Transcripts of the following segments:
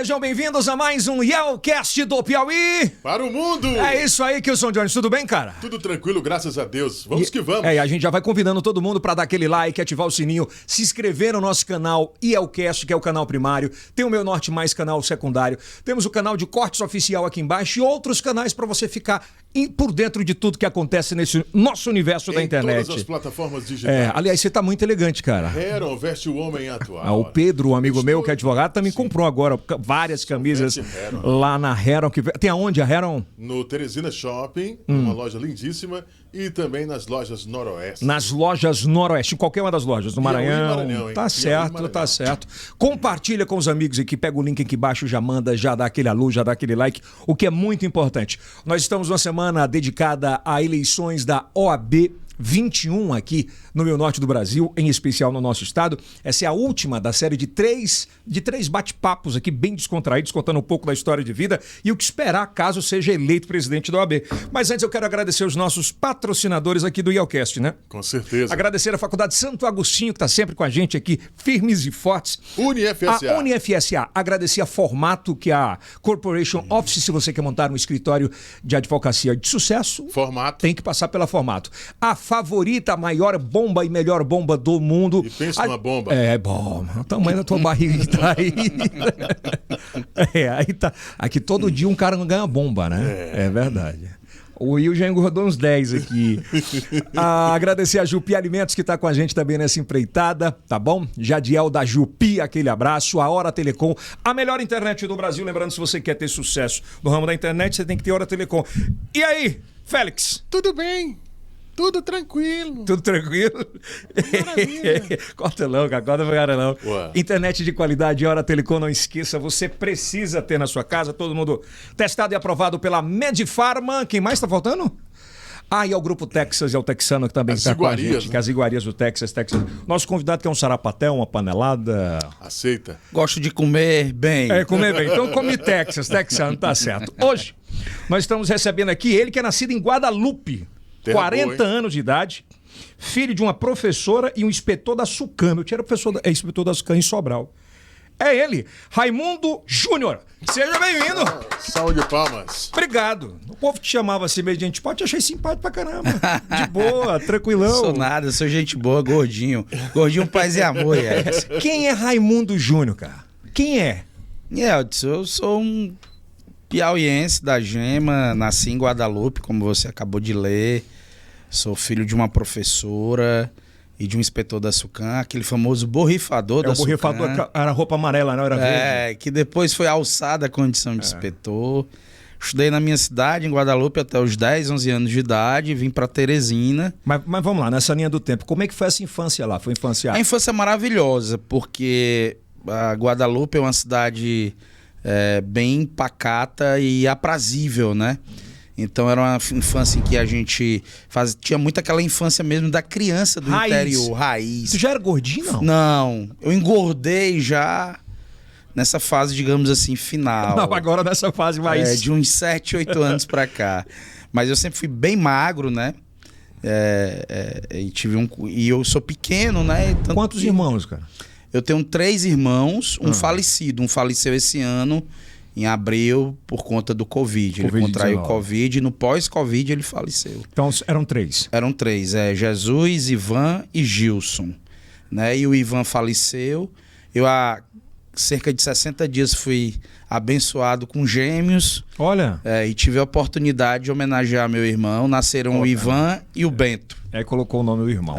Sejam bem-vindos a mais um Yelcast do Piauí. Para o mundo! É isso aí, Kilson Jones. Tudo bem, cara? Tudo tranquilo, graças a Deus. Vamos que vamos. A gente já vai convidando todo mundo para dar aquele like, ativar o sininho, se inscrever no nosso canal Yelcast, que é o canal primário. Tem o Meu Norte Mais, canal secundário. Temos o canal de cortes oficial aqui embaixo e outros canais para você ficar por dentro de tudo que acontece nesse nosso universo da internet. Em todas as plataformas digitais. Aliás, você tá muito elegante, cara. Heron veste o homem atual. O Pedro, um amigo meu que é advogado, também comprou agora várias camisas lá na Heron. Tem aonde a Heron? No Teresina Shopping, uma loja lindíssima, e também nas lojas Noroeste. Nas lojas Noroeste, em qualquer uma das lojas, no Maranhão. Maranhão, hein? Tá certo, tá certo. Compartilha com os amigos aqui, pega o link aqui embaixo, já manda, já dá aquele alô, já dá aquele like, o que é muito importante. Nós estamos numa semana dedicada a eleições da OAB 21 aqui no Meu Norte do Brasil, em especial no nosso estado. Essa é a última da série de três bate-papos aqui, bem descontraídos, contando um pouco da história de vida e o que esperar caso seja eleito presidente da OAB. Mas antes eu quero agradecer os nossos patrocinadores aqui do Yelcast, né? Com certeza. Agradecer a Faculdade Santo Agostinho, que está sempre com a gente aqui, firmes e fortes. UniFSA. A UniFSA. Agradecer a Formato, que é a Corporation Office, se você quer montar um escritório de advocacia de sucesso. Formato. Tem que passar pela Formato. A favorita, a maior bomba e melhor bomba do mundo. E pensa numa bomba. É, bom, o tamanho da tua barriga que tá aí. Aí tá. Aqui todo dia um cara ganha bomba, né? É verdade. O Will já engordou uns 10 aqui. Agradecer a Jupi Alimentos, que está com a gente também nessa empreitada, tá bom? Jadiel da Jupi, aquele abraço. A Hora Telecom, a melhor internet do Brasil. Lembrando, se você quer ter sucesso no ramo da internet, você tem que ter Hora Telecom. E aí, Félix? Tudo bem. Tudo tranquilo. Tudo tranquilo? Maravilha. Corta não, cara. Corta pra cara não. Ué. Internet de qualidade, Hora Telecom, não esqueça. Você precisa ter na sua casa. Todo mundo testado e aprovado pela Medifarma. Quem mais tá faltando? E é o Grupo Texas, é o texano que também está com a gente. Né? Que as iguarias do Texas. Nosso convidado que é um sarapatel, uma panelada. Aceita. Gosto de comer bem. Comer bem. Então come texano, tá certo. Hoje, nós estamos recebendo aqui ele que é nascido em Guadalupe. Terra 40 boa, anos de idade, filho de uma professora e um inspetor da SUCAM. Meu tio era inspetor da SUCAM em Sobral. É ele, Raimundo Júnior. Seja bem-vindo. Salve de palmas. Obrigado. O povo te chamava assim meio de gente, te achei simpático pra caramba. De boa, tranquilão. Sou nada, sou gente boa, gordinho. Gordinho, paz e amor, Quem é Raimundo Júnior, cara? Quem é? Eu sou um piauiense da Gema, nasci em Guadalupe, como você acabou de ler. Sou filho de uma professora e de um inspetor da SUCAM, aquele famoso borrifador da SUCAM. O borrifador era roupa amarela, não era verde? Que depois foi alçada a condição de inspetor. Estudei na minha cidade, em Guadalupe, até os 10, 11 anos de idade, vim para Teresina. Mas vamos lá, nessa linha do tempo, como é que foi essa infância lá? Foi infância? A infância é maravilhosa, porque a Guadalupe é uma cidade bem pacata e aprazível, né? Então era uma infância em que a gente tinha muito aquela infância mesmo da criança do interior, raiz. Tu já era gordinho, não? Não, eu engordei já nessa fase, digamos assim, final. Não, agora nessa fase mais... de uns 7, 8 anos pra cá. Mas eu sempre fui bem magro, né? E eu sou pequeno, né? Quantos irmãos, cara? Eu tenho 3 irmãos, um falecido. Um faleceu esse ano, em abril, por conta do Covid. Ele contraiu Covid e no pós-Covid ele faleceu. Então eram 3? Eram 3, Jesus, Ivan e Gilson. Né? E o Ivan faleceu. Eu há cerca de 60 dias fui abençoado com gêmeos. Olha! E tive a oportunidade de homenagear meu irmão. Nasceram o Ivan e o Bento. Aí colocou o nome do irmão.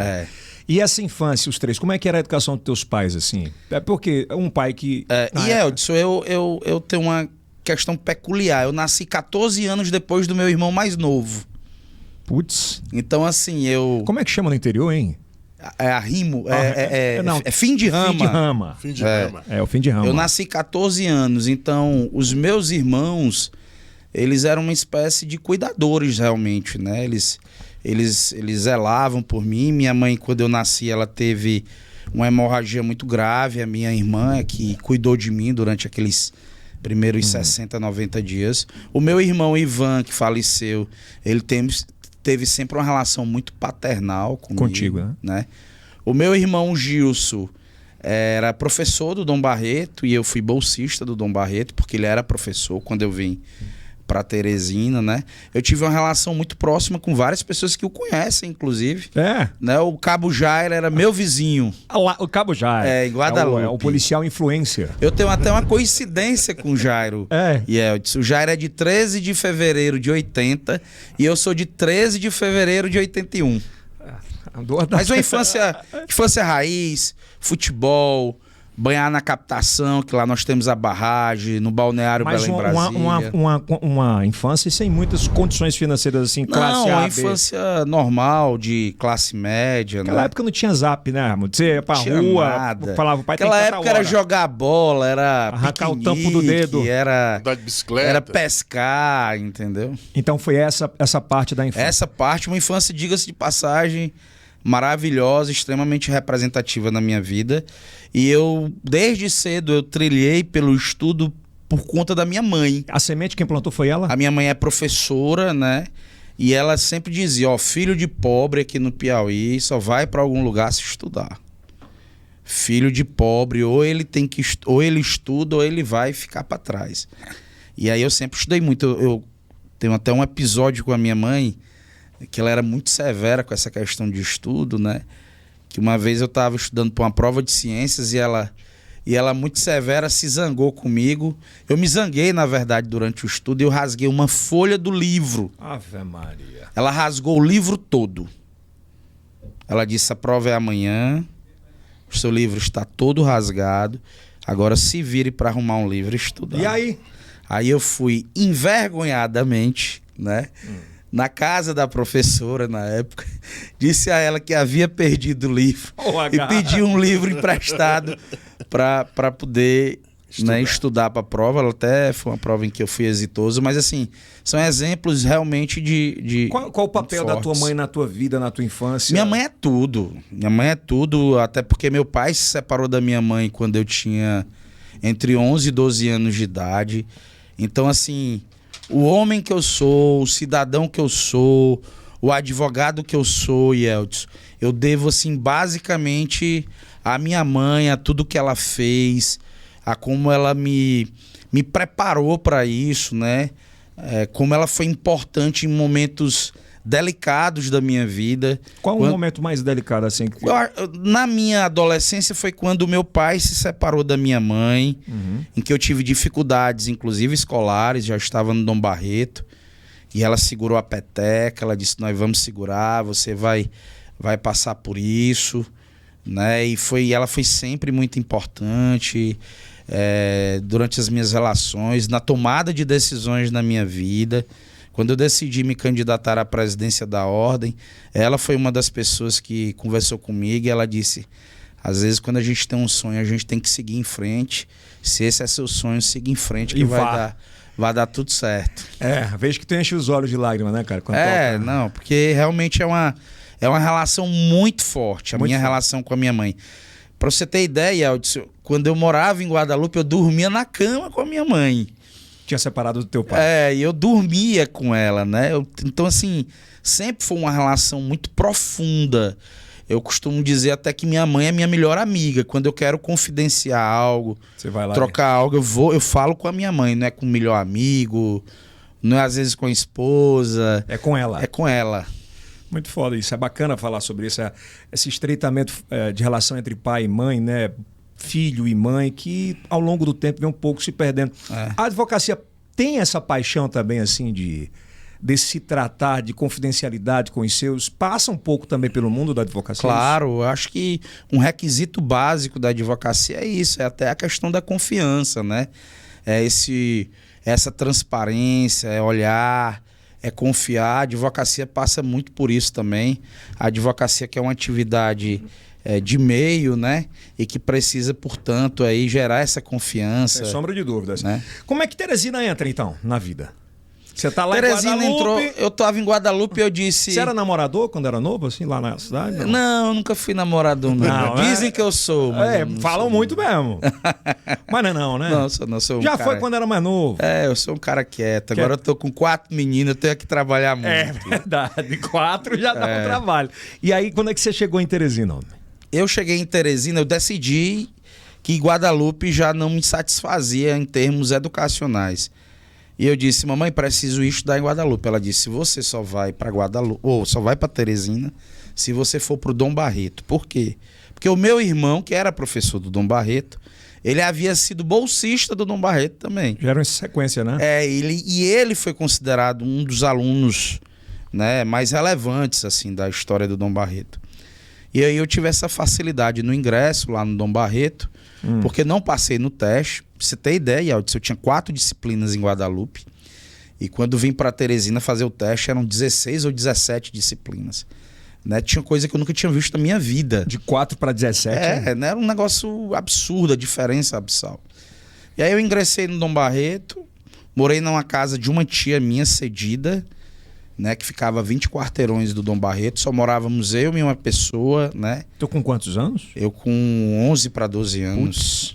E essa infância, os 3, como é que era a educação dos teus pais, assim? É porque um pai que... Eldson, eu tenho uma questão peculiar. Eu nasci 14 anos depois do meu irmão mais novo. Putz. Então, assim, Como é que chama no interior, hein? Arrimo. Fim de rama. Fim de rama. Fim de rama. O fim de rama. Eu nasci 14 anos, então os meus irmãos, eles eram uma espécie de cuidadores realmente, né? Eles zelavam por mim. Minha mãe, quando eu nasci, ela teve uma hemorragia muito grave. A minha irmã é que cuidou de mim durante aqueles primeiros 60, 90 dias. O meu irmão Ivan, que faleceu, ele teve sempre uma relação muito paternal comigo. Contigo, né? O meu irmão Gilson era professor do Dom Barreto e eu fui bolsista do Dom Barreto, porque ele era professor quando eu vim para Teresina, né? Eu tive uma relação muito próxima com várias pessoas que o conhecem, inclusive. Né? O Cabo Jair era meu vizinho. O Cabo Jair. Em Guadalupe. É o policial influencer. Eu tenho até uma coincidência com o Jairo. O Jairo é de 13 de fevereiro de 80 e eu sou de 13 de fevereiro de 81. Mas uma infância raiz, futebol, banhar na captação, que lá nós temos a barragem, no Balneário Belém Brasília. Uma infância sem muitas condições financeiras assim, classe A, Não, uma B. infância normal, de classe média. Naquela época não tinha zap, né? Você ia pra rua, nada. falava, o pai tem Naquela tanta época hora. era jogar bola, era arrancar o tampo do dedo. Era Andar de bicicleta. Era pescar, entendeu? Então foi essa parte da infância. Essa parte, uma infância, diga-se de passagem, maravilhosa, extremamente representativa na minha vida. E eu, desde cedo, eu trilhei pelo estudo por conta da minha mãe. A semente quem plantou foi ela? A minha mãe é professora, né? E ela sempre dizia, ó, filho de pobre aqui no Piauí só vai para algum lugar se estudar. Filho de pobre, ou ele tem que ou ele estuda ou ele vai ficar para trás. E aí eu sempre estudei muito. Eu tenho até um episódio com a minha mãe que ela era muito severa com essa questão de estudo, né? Que uma vez eu estava estudando para uma prova de ciências e ela muito severa se zangou comigo. Eu me zanguei, na verdade, durante o estudo e eu rasguei uma folha do livro. Ave Maria. Ela rasgou o livro todo. Ela disse, a prova é amanhã, o seu livro está todo rasgado, agora se vire para arrumar um livro e estudar. E aí? Aí eu fui envergonhadamente, né? Na casa da professora, na época, disse a ela que havia perdido o livro e pedi um livro emprestado para poder estudar para a prova. Ela até foi uma prova em que eu fui exitoso, mas assim, são exemplos realmente de Qual o papel da tua mãe na tua vida, na tua infância? Minha mãe é tudo. Minha mãe é tudo, até porque meu pai se separou da minha mãe quando eu tinha entre 11 e 12 anos de idade. Então, assim, o homem que eu sou, o cidadão que eu sou, o advogado que eu sou, Yeltsin, eu devo, assim, basicamente a minha mãe, a tudo que ela fez, a como ela me preparou para isso, né? Como ela foi importante em momentos delicados da minha vida. Qual o momento mais delicado, assim? Na minha adolescência foi quando meu pai se separou da minha mãe, em que eu tive dificuldades, inclusive escolares, já estava no Dom Barreto, e ela segurou a peteca, ela disse, nós vamos segurar, você vai passar por isso, né? E ela foi sempre muito importante durante as minhas relações, na tomada de decisões na minha vida. Quando eu decidi me candidatar à presidência da ordem, ela foi uma das pessoas que conversou comigo e ela disse, às vezes quando a gente tem um sonho, a gente tem que seguir em frente. Se esse é seu sonho, siga em frente que vai dar tudo certo. Vejo que tu enche os olhos de lágrimas, né, cara? Não, porque realmente é uma relação muito forte, minha relação com a minha mãe. Pra você ter ideia, Aldson, quando eu morava em Guadalupe, eu dormia na cama com a minha mãe. Tinha separado do teu pai. E eu dormia com ela, né? Então, assim, sempre foi uma relação muito profunda. Eu costumo dizer até que minha mãe é minha melhor amiga. Quando eu quero confidenciar algo, você vai lá trocar algo, eu falo com a minha mãe, não é com o melhor amigo, não é às vezes com a esposa. É com ela. É com ela. Muito foda isso. É bacana falar sobre isso. Esse estreitamento de relação entre pai e mãe, né? Filho e mãe, que ao longo do tempo vem um pouco se perdendo. A advocacia tem essa paixão também, assim, de se tratar de confidencialidade com os seus? Passa um pouco também pelo mundo da advocacia? Claro, eu acho que um requisito básico da advocacia é isso, é até a questão da confiança, né? Essa transparência, olhar, confiar. A advocacia passa muito por isso também. A advocacia que é uma atividade de meio, né? E que precisa, portanto, aí gerar essa confiança. Sem sombra de dúvidas. Né? Como é que Teresina entra, então, na vida? Você tá lá Teresina em Guadalupe... entrou, eu tava em Guadalupe e eu disse... Você era namorador quando era novo, assim, lá na cidade? Não, eu nunca fui namorador, não. Dizem que eu sou, mas falam muito mesmo. Mas não, né? Não sou um Já cara... foi quando era mais novo. Eu sou um cara quieto. Agora eu tô com 4 meninas, eu tenho que trabalhar muito. É verdade, 4 já dá um trabalho. E aí, quando é que você chegou em Teresina? Eu cheguei em Teresina, eu decidi que Guadalupe já não me satisfazia em termos educacionais. E eu disse, mamãe, preciso estudar em Guadalupe. Ela disse, você só vai para Guadalupe, ou só vai para Teresina, se você for pro Dom Barreto. Por quê? Porque o meu irmão, que era professor do Dom Barreto, ele havia sido bolsista do Dom Barreto também. Já era uma sequência, né? Ele foi considerado um dos alunos, né, mais relevantes assim, da história do Dom Barreto. E aí eu tive essa facilidade no ingresso lá no Dom Barreto, porque não passei no teste. Pra você ter ideia, Aldis, eu tinha 4 disciplinas em Guadalupe. E quando vim para Teresina fazer o teste, eram 16 ou 17 disciplinas. Né? Tinha coisa que eu nunca tinha visto na minha vida. De 4 para 17? Né? Era um negócio absurdo, a diferença abissal. E aí eu ingressei no Dom Barreto, morei numa casa de uma tia minha cedida, né, que ficava a 20 quarteirões do Dom Barreto. Só morávamos eu e uma pessoa, né? Tu com quantos anos? Eu com 11 para 12 anos.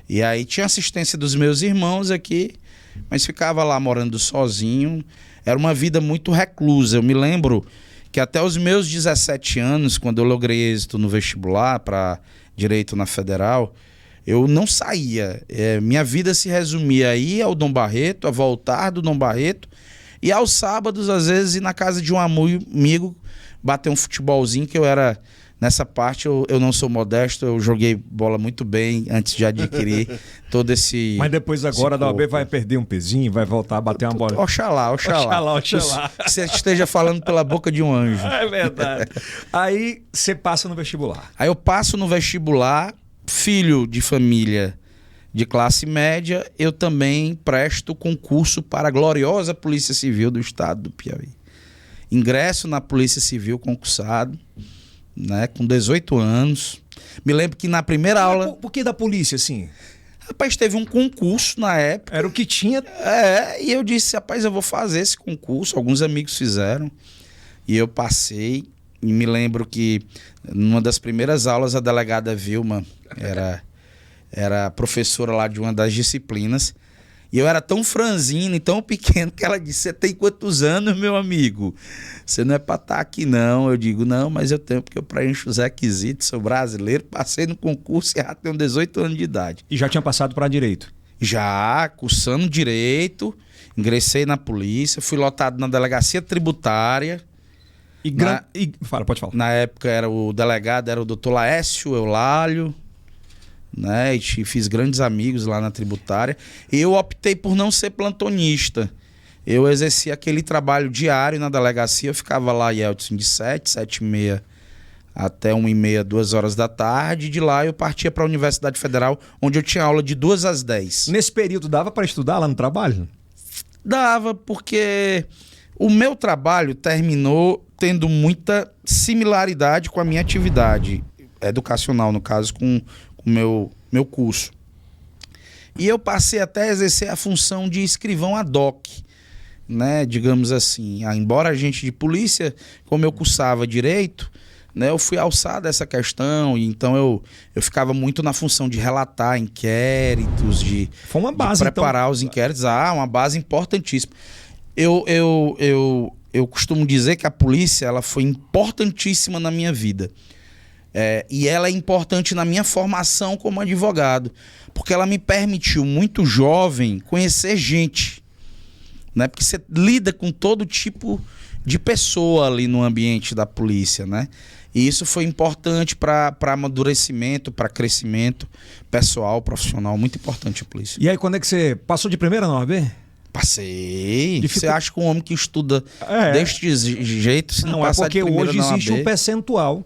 E aí tinha assistência dos meus irmãos aqui, mas ficava lá morando sozinho. Era uma vida muito reclusa. Eu me lembro que até os meus 17 anos, quando eu logrei êxito no vestibular para Direito na Federal, eu não saía. Minha vida se resumia a ir ao Dom Barreto, a voltar do Dom Barreto, e aos sábados, às vezes, ir na casa de um amigo, bater um futebolzinho, que eu era... Nessa parte eu não sou modesto, eu joguei bola muito bem antes de adquirir todo esse... Mas depois agora da OAB vai perder um pezinho, vai voltar a bater uma bola. Oxalá. Oxalá. Que você esteja falando pela boca de um anjo. É verdade. Aí você passa no vestibular. Aí eu passo no vestibular, filho de família de classe média, eu também presto concurso para a gloriosa Polícia Civil do Estado do Piauí. Ingresso na Polícia Civil concursado, né, com 18 anos. Me lembro que na primeira aula... Por que da polícia, assim? Rapaz, teve um concurso na época. Era o que tinha. E eu disse, rapaz, eu vou fazer esse concurso. Alguns amigos fizeram. E eu passei. E me lembro que numa das primeiras aulas a delegada Vilma era professora lá de uma das disciplinas. E eu era tão franzino e tão pequeno que ela disse, você tem quantos anos, meu amigo? Você não é pra estar aqui, não. Eu digo, não, mas eu tenho, porque eu preencho os requisitos, sou brasileiro, passei no concurso e já tenho 18 anos de idade. E já tinha passado para Direito? Já, cursando Direito, ingressei na polícia, fui lotado na delegacia tributária. Pode falar. Na época o delegado era o doutor Laércio Eulálio, né? E fiz grandes amigos lá na tributária. Eu optei por não ser plantonista. Eu exercia aquele trabalho diário na delegacia. Eu ficava lá, Yeltsin, de 7h30 até 1h30, 2 horas da tarde. De lá eu partia para a Universidade Federal, onde eu tinha aula de 2 às 10. Nesse período dava para estudar lá no trabalho? Dava, porque o meu trabalho terminou tendo muita similaridade com a minha atividade educacional, no caso, com o meu curso. E eu passei até a exercer a função de escrivão ad hoc, né, digamos assim. Embora agente de polícia, como eu cursava Direito, né, eu fui alçado essa questão, e então eu ficava muito na função de relatar inquéritos, Foi uma base, de preparar então... os inquéritos. Uma base importantíssima. Eu costumo dizer que a polícia ela foi importantíssima na minha vida. E ela é importante na minha formação como advogado, porque ela me permitiu, muito jovem, conhecer gente, né? Porque você lida com todo tipo de pessoa ali no ambiente da polícia, né? E isso foi importante para amadurecimento, para crescimento pessoal, profissional, muito importante a polícia. E aí, quando é que você passou de primeira na OAB? Passei. Você acha que um homem que estuda deste jeito, se não passar de primeira na OAB... Não, é porque hoje existe um percentual...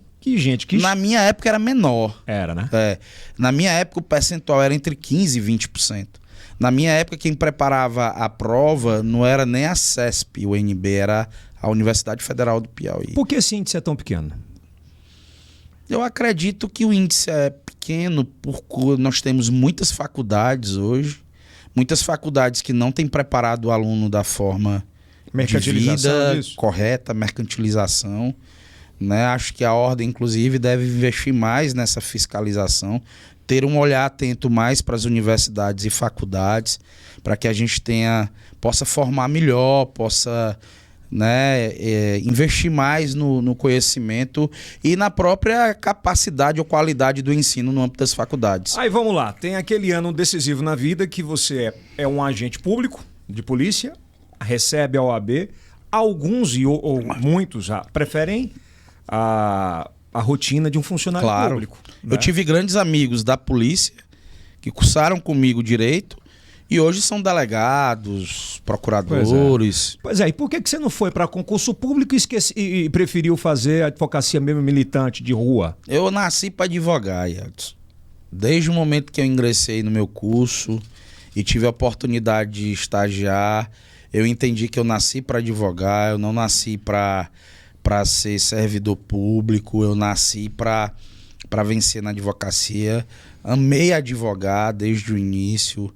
Na minha época era menor. Era, né? Na minha época o percentual era entre 15% e 20%. Na minha época quem preparava a prova não era nem a CESP, o UNB, era a Universidade Federal do Piauí. Por que esse índice é tão pequeno? Eu acredito que o índice é pequeno porque nós temos muitas faculdades hoje, muitas faculdades que não têm preparado o aluno da forma de vida correta, mercantilização. Né? Acho que a ordem, inclusive, deve investir mais nessa fiscalização, ter um olhar atento mais para as universidades e faculdades, para que a gente possa formar melhor, possa né, investir mais no conhecimento e na própria capacidade ou qualidade do ensino no âmbito das faculdades. Aí vamos lá, tem aquele ano decisivo na vida que você é um agente público de polícia, recebe a OAB, alguns ou muitos preferem a rotina de um funcionário público. Né? Eu tive grandes amigos da polícia que cursaram comigo direito e hoje são delegados, procuradores. Pois é, e por que você não foi para concurso público e preferiu fazer advocacia mesmo militante de rua? Eu nasci para advogar, Edson. Desde o momento que eu ingressei no meu curso e tive a oportunidade de estagiar, eu entendi que eu nasci para advogar, eu não nasci para ser servidor público, eu nasci para vencer na advocacia. Amei advogar desde o início.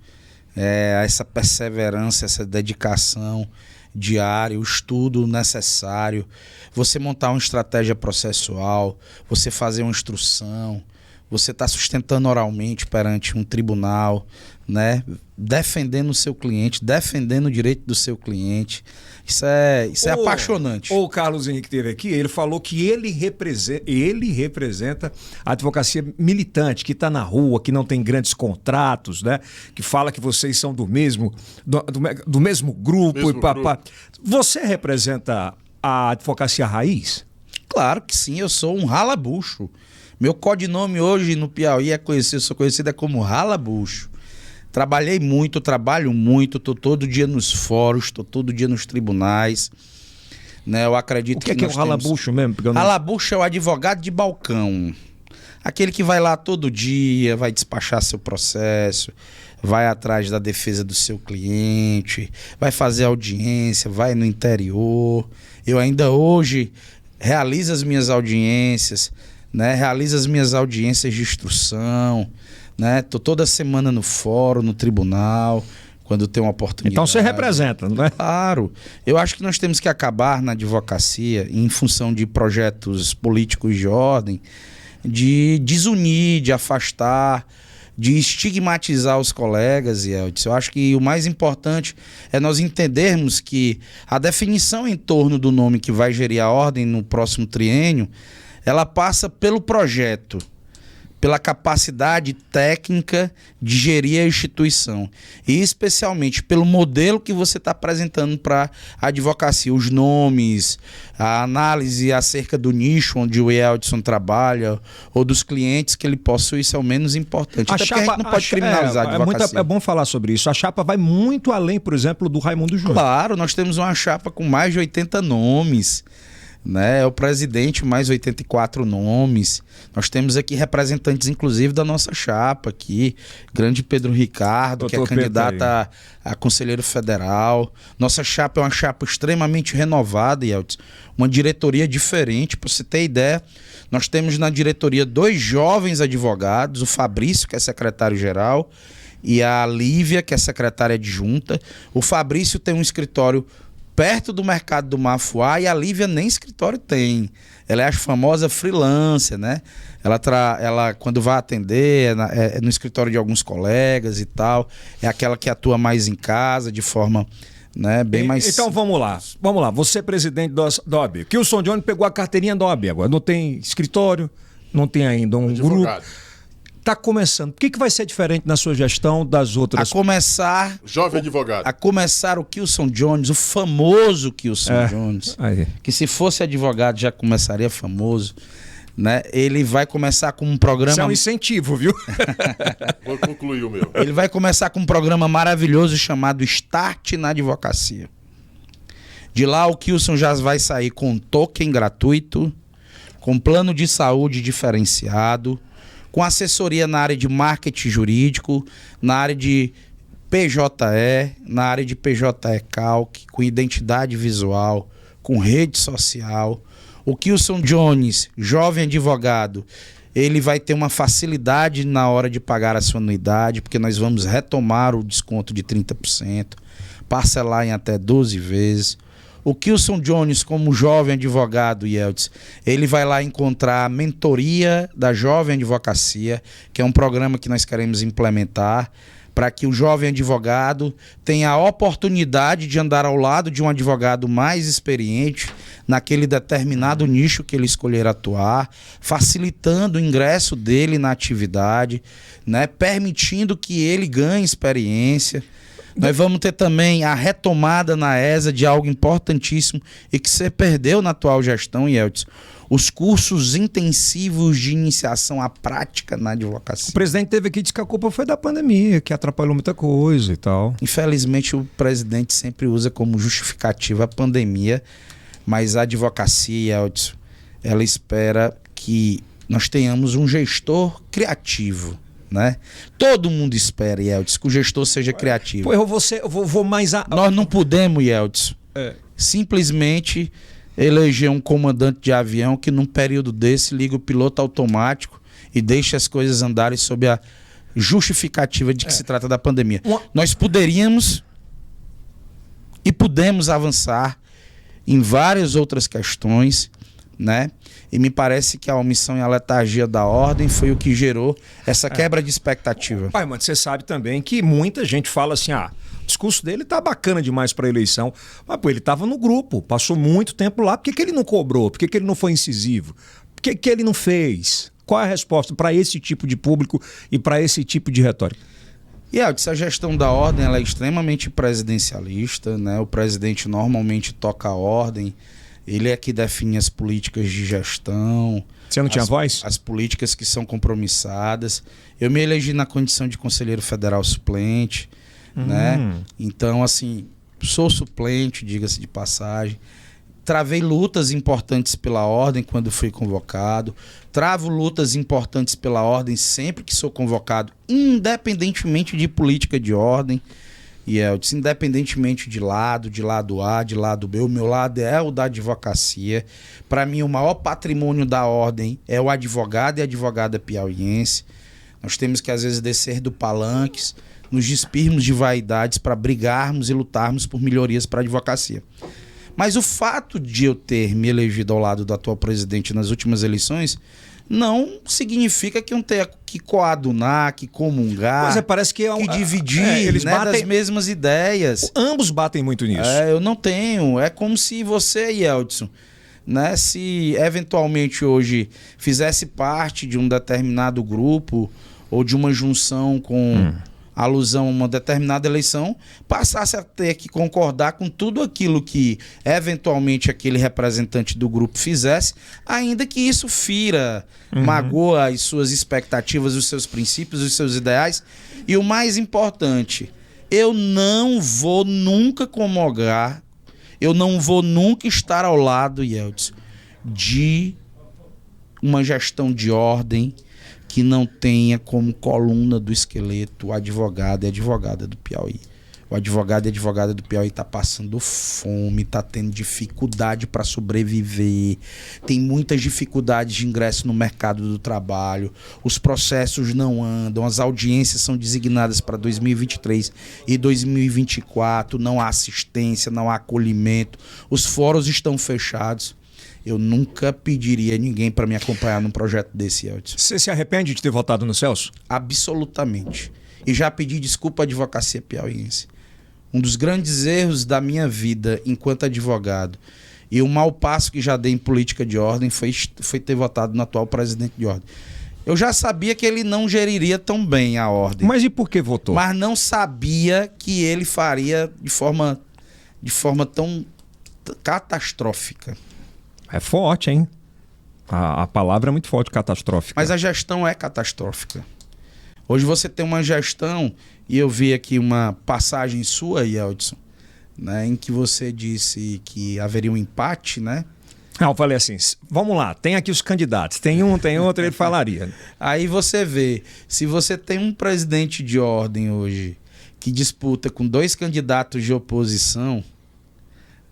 Essa perseverança, essa dedicação diária, o estudo necessário, você montar uma estratégia processual, você fazer uma instrução, você está sustentando oralmente perante um tribunal, né? Defendendo o seu cliente, defendendo o direito do seu cliente. Isso é apaixonante. O Carlos Henrique esteve aqui, ele falou que ele representa a advocacia militante, que está na rua, que não tem grandes contratos, né? Que fala que vocês são do mesmo grupo. Você representa a advocacia raiz? Claro que sim, eu sou um ralabucho. Meu codinome hoje no Piauí sou conhecido como Ralabucho. Trabalhei muito, trabalho muito, estou todo dia nos fóruns, estou todo dia nos tribunais. Né? Eu acredito que é o Ralabucho mesmo? Ralabucho é o advogado de balcão. Aquele que vai lá todo dia, vai despachar seu processo, vai atrás da defesa do seu cliente, vai fazer audiência, vai no interior. Eu ainda hoje realizo as minhas audiências, né? Realizo as minhas audiências de instrução, né? Tô toda semana no fórum, no tribunal, quando tem uma oportunidade. Então você representa, não é? Claro. Eu acho que nós temos que acabar na advocacia, em função de projetos políticos de ordem, de desunir, de afastar, de estigmatizar os colegas, Yeldson. Eu acho que o mais importante é nós entendermos que a definição em torno do nome que vai gerir a ordem no próximo triênio, ela passa pelo projeto, pela capacidade técnica de gerir a instituição e especialmente pelo modelo que você está apresentando para a advocacia, os nomes, a análise acerca do nicho onde o Yeldson trabalha ou dos clientes que ele possui, isso é o menos importante. Até porque a gente não pode criminalizar a advocacia. É bom falar sobre isso. A chapa vai muito além, por exemplo, do Raimundo Júnior. Claro, nós temos uma chapa com mais de 80 nomes. Né? É o presidente, mais 84 nomes. Nós temos aqui representantes, inclusive, da nossa chapa aqui. Grande Pedro Ricardo, que é candidato a conselheiro federal. Nossa chapa é uma chapa extremamente renovada, Yeldson. Uma diretoria diferente. Para você ter ideia, nós temos na diretoria 2 jovens advogados, o Fabrício, que é secretário-geral, e a Lívia, que é secretária adjunta. O Fabrício tem um escritório perto do mercado do Mafuá e a Lívia nem escritório tem. Ela é a famosa freelancer, né? Ela quando vai atender, é no escritório de alguns colegas e tal. É aquela que atua mais em casa, de forma, né, bem mais... Então vamos lá. Você é presidente da OAB. Kilson Johnny pegou a carteirinha da OAB agora. Não tem escritório, não tem ainda um advogado. Grupo. Está começando. O que vai ser diferente na sua gestão das outras? Jovem advogado. A começar o Kilson Jones, o famoso Kilson Jones. Aí. Que se fosse advogado já começaria famoso. Né? Ele vai começar com um programa... Isso é um incentivo, viu? Vou concluir o meu. Ele vai começar com um programa maravilhoso chamado Start na Advocacia. De lá o Kilson já vai sair com token gratuito, com plano de saúde diferenciado, com assessoria na área de marketing jurídico, na área de PJE, na área de PJE Calc, com identidade visual, com rede social. O Kilson Jones, jovem advogado, ele vai ter uma facilidade na hora de pagar a sua anuidade, porque nós vamos retomar o desconto de 30%, parcelar em até 12 vezes. O Kilson Jones, como jovem advogado, Yeldson, ele vai lá encontrar a mentoria da Jovem Advocacia, que é um programa que nós queremos implementar para que o jovem advogado tenha a oportunidade de andar ao lado de um advogado mais experiente naquele determinado nicho que ele escolher atuar, facilitando o ingresso dele na atividade, né? Permitindo que ele ganhe experiência. Nós vamos ter também a retomada na ESA de algo importantíssimo e que você perdeu na atual gestão, Yeltsin. Os cursos intensivos de iniciação à prática na advocacia. O presidente teve aqui e disse que a culpa foi da pandemia, que atrapalhou muita coisa e tal. Infelizmente, o presidente sempre usa como justificativa a pandemia, mas a advocacia, Yeltsin, ela espera que nós tenhamos um gestor criativo, né? Todo mundo espera, Yeltsin, que o gestor seja criativo. Pô, eu vou mais a... Nós não podemos, Yeltsin, simplesmente eleger um comandante de avião que num período desse liga o piloto automático e deixa as coisas andarem sob a justificativa de que se trata da pandemia. Nós poderíamos e pudemos avançar em várias outras questões, né? E me parece que a omissão e a letargia da ordem foi o que gerou essa quebra de expectativa. Pai, mano, você sabe também que muita gente fala assim, o discurso dele tá bacana demais para eleição, mas pô, ele tava no grupo, passou muito tempo lá, por que ele não cobrou? Por que ele não foi incisivo? Por que ele não fez? Qual é a resposta para esse tipo de público e para esse tipo de retórica? E a gestão da ordem ela é extremamente presidencialista, né? O presidente normalmente toca a ordem, ele é que define as políticas de gestão. Você não tinha voz? As políticas que são compromissadas. Eu me elegi na condição de conselheiro federal suplente, né? Então, assim, sou suplente, diga-se de passagem. Travei lutas importantes pela ordem quando fui convocado. Travo lutas importantes pela ordem sempre que sou convocado, independentemente de política de ordem. E independentemente de lado A, de lado B, o meu lado é o da advocacia. Para mim, o maior patrimônio da ordem é o advogado e a advogada piauiense. Nós temos que, às vezes, descer do palanques, nos despirmos de vaidades para brigarmos e lutarmos por melhorias para a advocacia. Mas o fato de eu ter me elegido ao lado do atual presidente nas últimas eleições não significa que eu tenha que coadunar, que comungar, Mas parece que dividir, eles né, das mesmas ideias. Ambos batem muito nisso. Eu não tenho. É como se você, Yeltsin, né, se eventualmente hoje fizesse parte de um determinado grupo ou de uma junção com alusão a uma determinada eleição, passasse a ter que concordar com tudo aquilo que eventualmente aquele representante do grupo fizesse, ainda que isso fira, magoa as suas expectativas, os seus princípios, os seus ideais. E o mais importante, eu não vou nunca comungar, eu não vou nunca estar ao lado, Yeltsin, de uma gestão de ordem que não tenha como coluna do esqueleto o advogado e a advogada do Piauí. O advogado e a advogada do Piauí está passando fome, está tendo dificuldade para sobreviver, tem muitas dificuldades de ingresso no mercado do trabalho, os processos não andam, as audiências são designadas para 2023 e 2024, não há assistência, não há acolhimento, os fóruns estão fechados. Eu nunca pediria a ninguém para me acompanhar num projeto desse, Yeltsin. Você se arrepende de ter votado no Celso? Absolutamente. E já pedi desculpa à advocacia piauiense. Um dos grandes erros da minha vida enquanto advogado e o mau passo que já dei em política de ordem foi ter votado no atual presidente de ordem. Eu já sabia que ele não geriria tão bem a ordem. Mas e por que votou? Mas não sabia que ele faria de forma tão catastrófica. É forte, hein? A palavra é muito forte, catastrófica. Mas a gestão é catastrófica. Hoje você tem uma gestão, e eu vi aqui uma passagem sua, Yeltsin, né, em que você disse que haveria um empate, né? Eu falei assim, vamos lá, tem aqui os candidatos, tem um, tem outro, ele falaria. Aí você vê, se você tem um presidente de ordem hoje que disputa com 2 candidatos de oposição,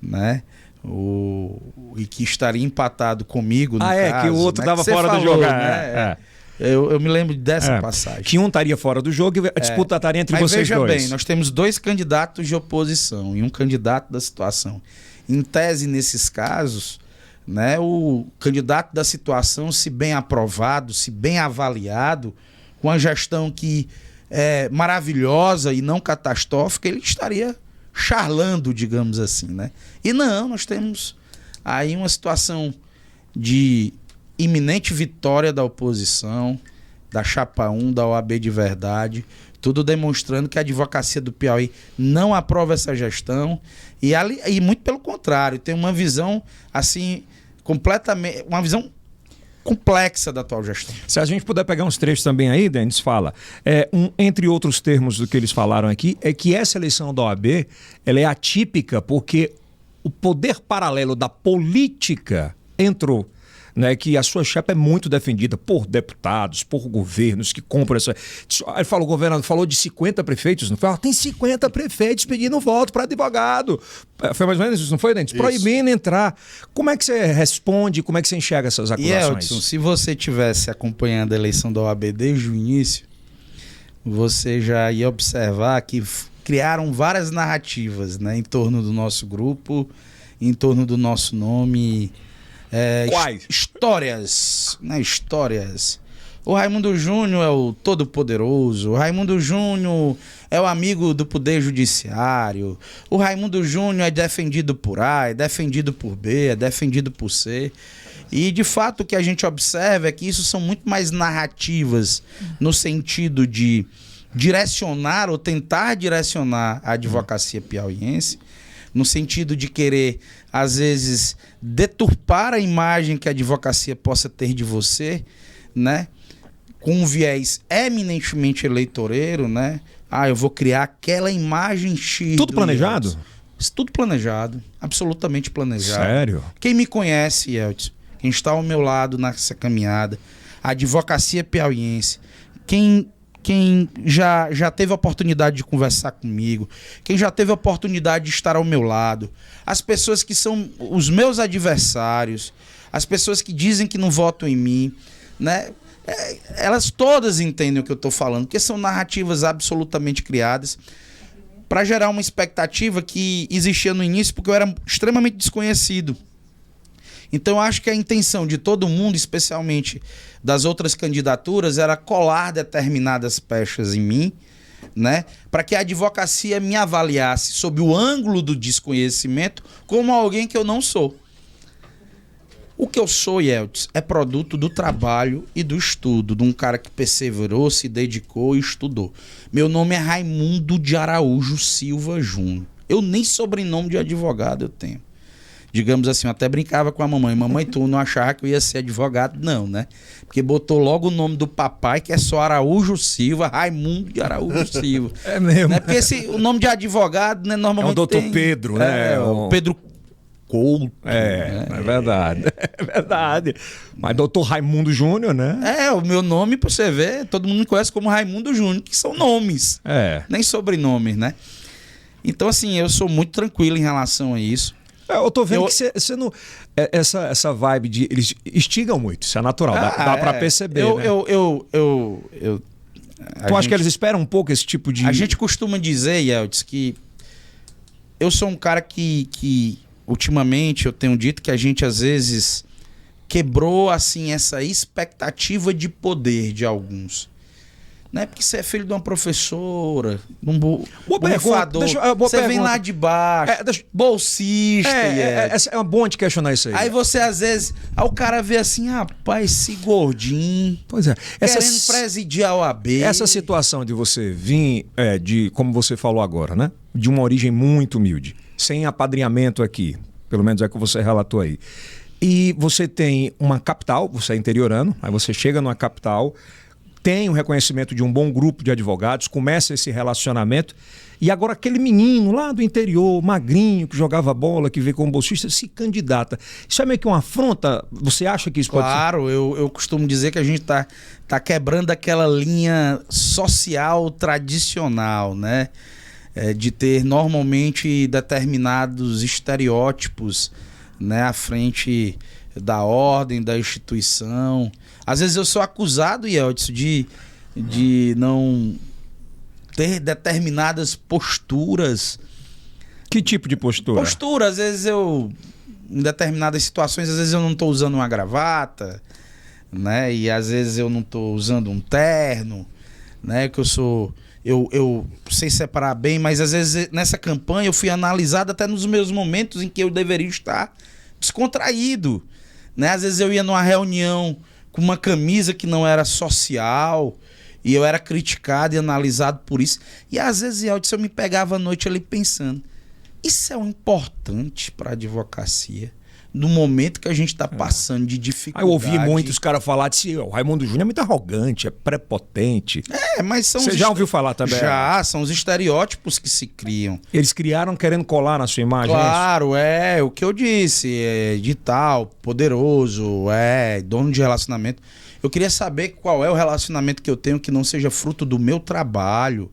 né? E que estaria empatado comigo no caso, que o outro né, estava fora do jogo, né? Eu me lembro dessa passagem. Que um estaria fora do jogo e a disputa estaria entre vocês dois. Mas veja bem, nós temos 2 candidatos de oposição e um candidato da situação. Em tese, nesses casos, né, o candidato da situação, se bem aprovado, se bem avaliado, com a gestão que maravilhosa e não catastrófica, ele estaria charlando, digamos assim, né? E não, nós temos aí uma situação de iminente vitória da oposição, da Chapa 1, da OAB de verdade, tudo demonstrando que a advocacia do Piauí não aprova essa gestão e muito pelo contrário, tem uma visão assim, completamente, uma visão complexa da atual gestão. Se a gente puder pegar uns trechos também aí, Denis, fala. Entre outros termos do que eles falaram aqui, é que essa eleição da OAB ela é atípica porque o poder paralelo da política entrou. Né, que a sua chapa é muito defendida por deputados, por governos que compram essa... Ele falou, o governador falou de 50 prefeitos, não foi? Tem 50 prefeitos pedindo voto para advogado. Foi mais ou menos isso, não foi, Dentes? Proibindo entrar. Como é que você responde, como é que você enxerga essas acusações? Edson, se você tivesse acompanhando a eleição da OAB desde o início, você já ia observar que criaram várias narrativas, né, em torno do nosso grupo, em torno do nosso nome... Quais? Histórias, né? Histórias. O Raimundo Júnior é o todo-poderoso. O Raimundo Júnior é o amigo do Poder Judiciário. O Raimundo Júnior é defendido por A, é defendido por B, é defendido por C. E, de fato, o que a gente observa é que isso são muito mais narrativas no sentido de direcionar ou tentar direcionar a advocacia piauiense, no sentido de querer, às vezes, deturpar a imagem que a advocacia possa ter de você, né? Com um viés eminentemente eleitoreiro, né? Eu vou criar aquela imagem X. Tudo planejado? Tudo planejado, absolutamente planejado. Sério? Quem me conhece, Elton, quem está ao meu lado nessa caminhada, a advocacia piauiense, quem já teve a oportunidade de conversar comigo, quem já teve a oportunidade de estar ao meu lado, as pessoas que são os meus adversários, as pessoas que dizem que não votam em mim, né? Elas todas entendem o que eu estou falando, porque são narrativas absolutamente criadas para gerar uma expectativa que existia no início, porque eu era extremamente desconhecido. Então eu acho que a intenção de todo mundo, especialmente das outras candidaturas, era colar determinadas pechas em mim, né, para que a advocacia me avaliasse sob o ângulo do desconhecimento como alguém que eu não sou. O que eu sou, Yeltsin, é produto do trabalho e do estudo, de um cara que perseverou, se dedicou e estudou. Meu nome é Raimundo de Araújo Silva Júnior. Eu nem sobrenome de advogado eu tenho. Digamos assim, eu até brincava com a mamãe. Mamãe, tu não achava que eu ia ser advogado? Não, né? Porque botou logo o nome do papai, que é só Araújo Silva, Raimundo de Araújo Silva. É mesmo? Né? Porque o nome de advogado, né, normalmente é o doutor Pedro, né? O Pedro Couto. É verdade. É verdade. Mas doutor Raimundo Júnior, né? O meu nome, pra você ver, todo mundo me conhece como Raimundo Júnior, que são nomes. Nem sobrenomes, né? Então, assim, eu sou muito tranquilo em relação a isso. Eu tô vendo que você não... Essa vibe de... Eles instigam muito, isso é natural, dá pra perceber, né? Tu acha que eles esperam um pouco esse tipo de... A gente costuma dizer, Yeltsin, que eu sou um cara que ultimamente eu tenho dito que a gente às vezes quebrou assim essa expectativa de poder de alguns. Não é porque você é filho de uma professora, de um borrifador, você vem lá de baixo, bolsista. É bom de questionar isso aí. Aí você às vezes, o cara vê assim, rapaz, esse gordinho, pois é, querendo presidir a OAB. Essa situação de você vir, como você falou agora, né? De uma origem muito humilde, sem apadrinhamento aqui, pelo menos é o que você relatou aí. E você tem uma capital, você é interiorano, aí você chega numa capital... tem o reconhecimento de um bom grupo de advogados, começa esse relacionamento, e agora aquele menino lá do interior, magrinho, que jogava bola, que veio como bolsista, se candidata. Isso é meio que uma afronta? Você acha que isso pode ser? Claro, eu costumo dizer que a gente tá quebrando aquela linha social tradicional, né? De ter normalmente determinados estereótipos, né, à frente da ordem, da instituição. Às vezes eu sou acusado, Yeltsin, de não ter determinadas posturas. Que tipo de postura? Postura, às vezes em determinadas situações, às vezes eu não estou usando uma gravata, né? E às vezes eu não estou usando um terno, né? Que eu sei separar bem, mas às vezes nessa campanha eu fui analisado até nos meus momentos em que eu deveria estar descontraído, né? Às vezes eu ia numa reunião com uma camisa que não era social e eu era criticado e analisado por isso. E às vezes eu me pegava à noite ali pensando, isso é o importante para a advocacia? No momento que a gente está passando de dificuldade. Eu ouvi muitos caras falar de o Raimundo Júnior é muito arrogante, é prepotente. Mas são Você já ouviu falar também? Já, são os estereótipos que se criam. Eles criaram querendo colar na sua imagem? Claro, o que eu disse, de tal, poderoso, dono de relacionamento. Eu queria saber qual é o relacionamento que eu tenho que não seja fruto do meu trabalho.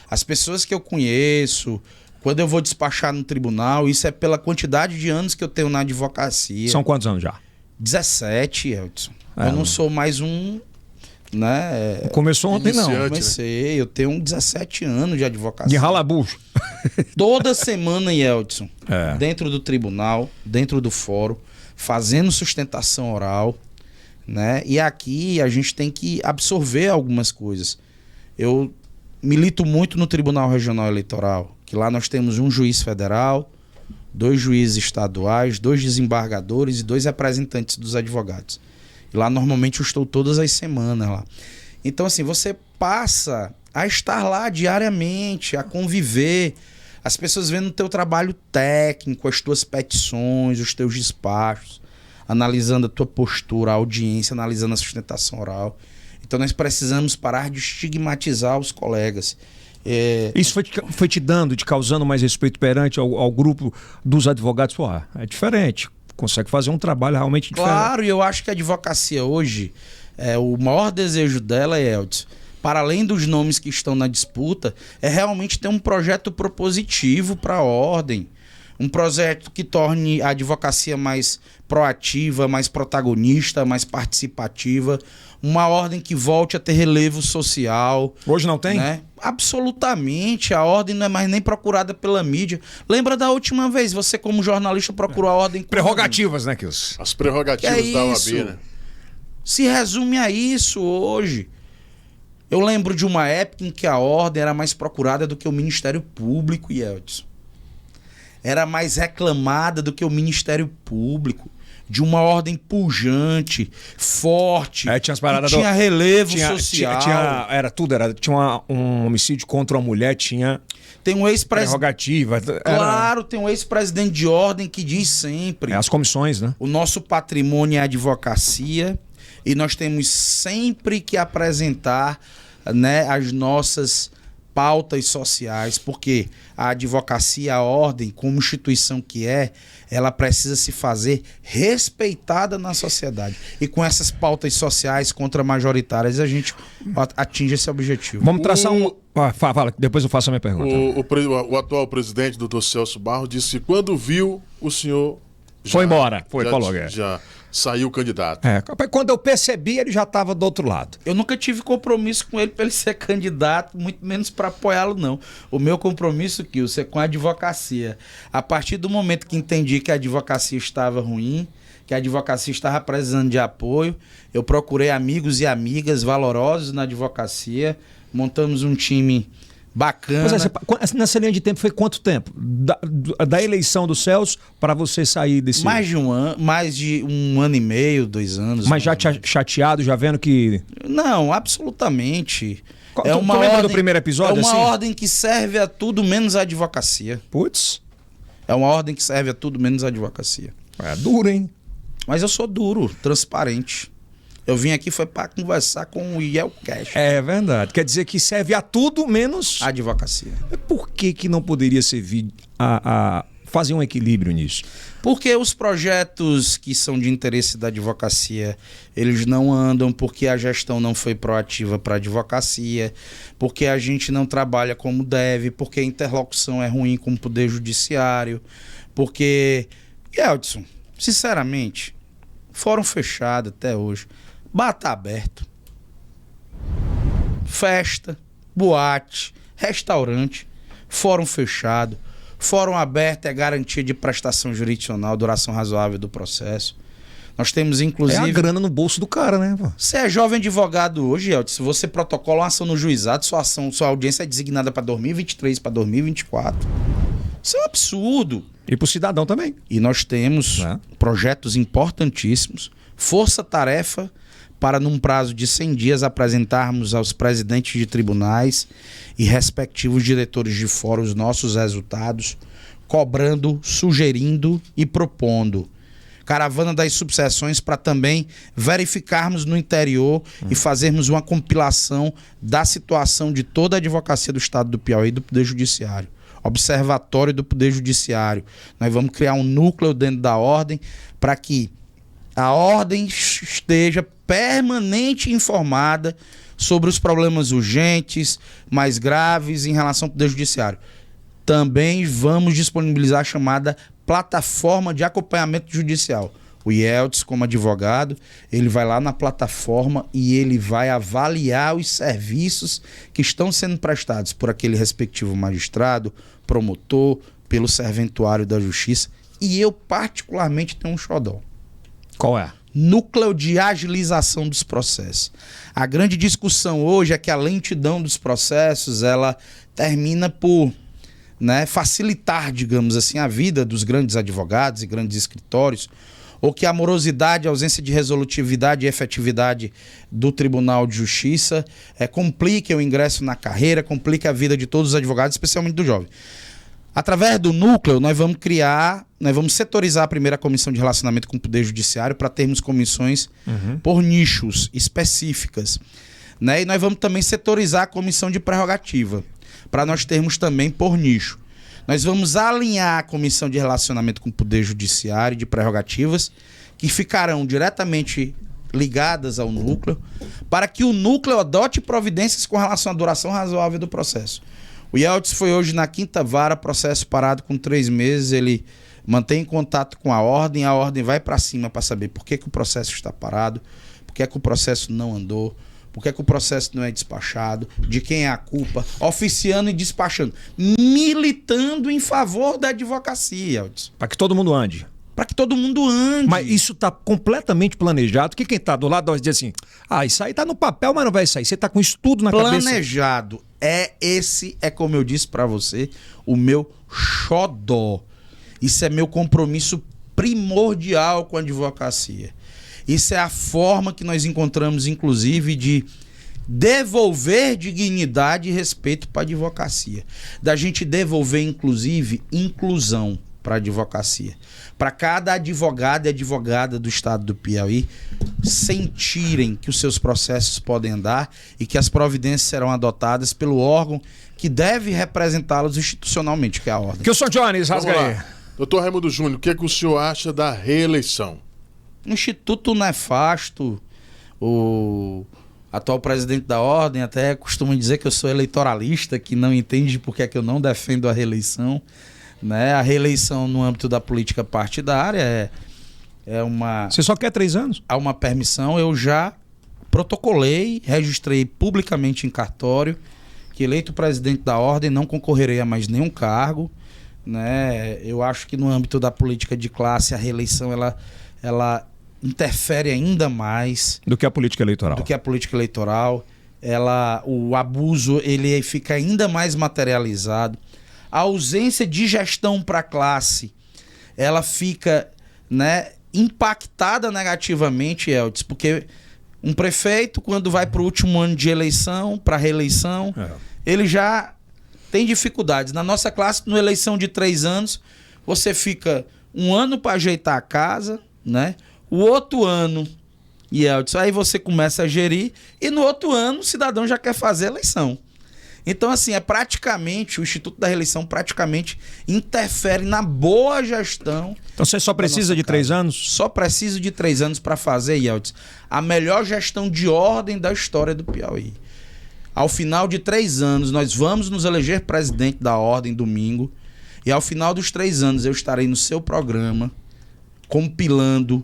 As pessoas que eu conheço, quando eu vou despachar no tribunal, isso é pela quantidade de anos que eu tenho na advocacia. São quantos anos já? 17, Eldson. Eu não sou mais um, né? Começou ontem, não. Comecei, eu tenho 17 anos de advocacia. De ralabucho. Toda semana, Eldson, dentro do tribunal, dentro do fórum, fazendo sustentação oral, né? E aqui a gente tem que absorver algumas coisas. Eu milito muito no Tribunal Regional Eleitoral, que lá nós temos um juiz federal, 2 juízes estaduais, 2 desembargadores e 2 representantes dos advogados. E lá normalmente eu estou todas as semanas lá. Então assim, você passa a estar lá diariamente, a conviver, as pessoas vendo o teu trabalho técnico, as tuas petições, os teus despachos, analisando a tua postura, a audiência, analisando a sustentação oral. Então nós precisamos parar de estigmatizar os colegas. Isso foi te causando mais respeito perante ao grupo dos advogados? Pô, é diferente, consegue fazer um trabalho realmente diferente. Claro, e eu acho que a advocacia hoje, o maior desejo dela, Eldson, para além dos nomes que estão na disputa, é realmente ter um projeto propositivo para a ordem. Um projeto que torne a advocacia mais proativa, mais protagonista, mais participativa. Uma ordem que volte a ter relevo social. Hoje não tem? Né? Absolutamente. A ordem não é mais nem procurada pela mídia. Lembra da última vez? Você, como jornalista, procurou a ordem... Prerrogativas, né, Kilson? As prerrogativas da OAB, né? Se resume a isso hoje. Eu lembro de uma época em que a ordem era mais procurada do que o Ministério Público, Eldson. Era mais reclamada do que o Ministério Público. De uma ordem pujante, forte, tinha as paradas tinha relevo social. Tinha um homicídio contra uma mulher, tinha tem um prerrogativa. Claro, tem um ex-presidente de ordem que diz sempre... as comissões, né? O nosso patrimônio é a advocacia e nós temos sempre que apresentar, né, as nossas pautas sociais, porque a advocacia, a ordem, como instituição que ela precisa se fazer respeitada na sociedade. E com essas pautas sociais contra-majoritárias, a gente atinge esse objetivo. Vamos traçar um... Fala, depois eu faço a minha pergunta. O atual presidente, doutor Celso Barros, disse que quando viu, o senhor... Foi embora, já saiu candidato. Quando eu percebi, ele já estava do outro lado. Eu nunca tive compromisso com ele para ele ser candidato, muito menos para apoiá-lo, não. O meu compromisso, Kilson, é com a advocacia. A partir do momento que entendi que a advocacia estava ruim, que a advocacia estava precisando de apoio, eu procurei amigos e amigas valorosos na advocacia, montamos um time bacana. Nessa linha de tempo foi quanto tempo? Da eleição do Celso para você sair desse... Mais de um ano e meio, 2 anos. Mas já chateado, já vendo que... Não, absolutamente. Tu lembra do primeiro episódio? É uma ordem que serve a tudo menos a advocacia. Putz. É uma ordem que serve a tudo menos a advocacia. É duro, hein? Mas eu sou duro, transparente. Eu vim aqui foi para conversar com o Iel Cash. É verdade. Quer dizer que serve a tudo menos... a advocacia. Por que não poderia servir a fazer um equilíbrio nisso? Porque os projetos que são de interesse da advocacia, eles não andam porque a gestão não foi proativa para a advocacia, porque a gente não trabalha como deve, porque a interlocução é ruim com o Poder Judiciário, porque... Eldson, sinceramente, fórum fechado até hoje, bar tá aberto, festa, boate, restaurante, fórum fechado, fórum aberto é garantia de prestação jurisdicional, duração razoável do processo. Nós temos, inclusive... É a grana no bolso do cara, né? Pô? Você é jovem advogado hoje, Elton, se você protocola uma ação no juizado, sua audiência é designada para 2023, para 2024. Isso é um absurdo. E pro cidadão também. E nós temos projetos importantíssimos, força-tarefa, para num prazo de 100 dias apresentarmos aos presidentes de tribunais e respectivos diretores de fórum os nossos resultados, cobrando, sugerindo e propondo. Caravana das subseções para também verificarmos no interior e fazermos uma compilação da situação de toda a advocacia do Estado do Piauí e do Poder Judiciário. Observatório do Poder Judiciário. Nós vamos criar um núcleo dentro da ordem para que a ordem esteja permanente informada sobre os problemas urgentes, mais graves em relação ao Poder Judiciário. Também vamos disponibilizar a chamada plataforma de acompanhamento judicial. O Yeltsin, como advogado, ele vai lá na plataforma e ele vai avaliar os serviços que estão sendo prestados por aquele respectivo magistrado, promotor, pelo serventuário da justiça. E eu particularmente tenho um xodó. Qual é? Núcleo de agilização dos processos. A grande discussão hoje é que a lentidão dos processos, ela termina por facilitar, digamos assim, a vida dos grandes advogados e grandes escritórios, ou que a morosidade, a ausência de resolutividade e efetividade do Tribunal de Justiça complique o ingresso na carreira, complique a vida de todos os advogados, especialmente do jovem. Através do núcleo, nós vamos setorizar a primeira comissão de relacionamento com o Poder Judiciário para termos comissões por nichos específicas. E nós vamos também setorizar a comissão de prerrogativa, para nós termos também por nicho. Nós vamos alinhar a comissão de relacionamento com o Poder Judiciário de prerrogativas, que ficarão diretamente ligadas ao núcleo, para que o núcleo adote providências com relação à duração razoável do processo. O Yeltsin foi hoje na 5ª vara, processo parado com 3 meses, ele mantém contato com a ordem vai para cima para saber por que o processo está parado, por que o processo não andou, por que o processo não é despachado, de quem é a culpa, oficiando e despachando, militando em favor da advocacia, Yeltsin. Para que todo mundo ande. Para que todo mundo ande. Mas isso está completamente planejado, que quem está do lado vai dizer assim, isso aí está no papel, mas não vai sair. Você está com isso tudo na cabeça. Planejado. Esse é, como eu disse para você, o meu xodó. Isso é meu compromisso primordial com a advocacia. Isso é a forma que nós encontramos, inclusive, de devolver dignidade e respeito para a advocacia. Da gente devolver, inclusive, inclusão para a advocacia. Para cada advogado e advogada do Estado do Piauí sentirem que os seus processos podem andar e que as providências serão adotadas pelo órgão que deve representá-los institucionalmente, que é a ordem. Que o Sr. Jones, rasga aí. Doutor Raimundo Júnior, o que o senhor acha da reeleição? Um instituto nefasto. O atual presidente da ordem até costuma dizer que eu sou eleitoralista, que não entende por que é que eu não defendo a reeleição. A reeleição no âmbito da política partidária é uma... Você só quer 3 anos? Há uma permissão. Eu já protocolei, registrei publicamente em cartório que eleito presidente da ordem não concorrerei a mais nenhum cargo. Eu acho que no âmbito da política de classe a reeleição ela interfere ainda mais do que a política eleitoral. O abuso ele fica ainda mais materializado. A ausência de gestão para a classe, ela fica impactada negativamente, Yeltsin, porque um prefeito, quando vai para o último ano de eleição, para reeleição, ele já tem dificuldades. Na nossa classe, numa eleição de 3 anos, você fica 1 ano para ajeitar a casa, o outro ano, Yeltsin, aí você começa a gerir, e no outro ano o cidadão já quer fazer a eleição. Então, assim, o Instituto da Reeleição praticamente interfere na boa gestão. Então você só precisa de 3 anos? Só preciso de 3 anos para fazer, Yeltsin, a melhor gestão de ordem da história do Piauí. Ao final de 3 anos, nós vamos nos eleger presidente da ordem domingo. E ao final dos 3 anos, eu estarei no seu programa, compilando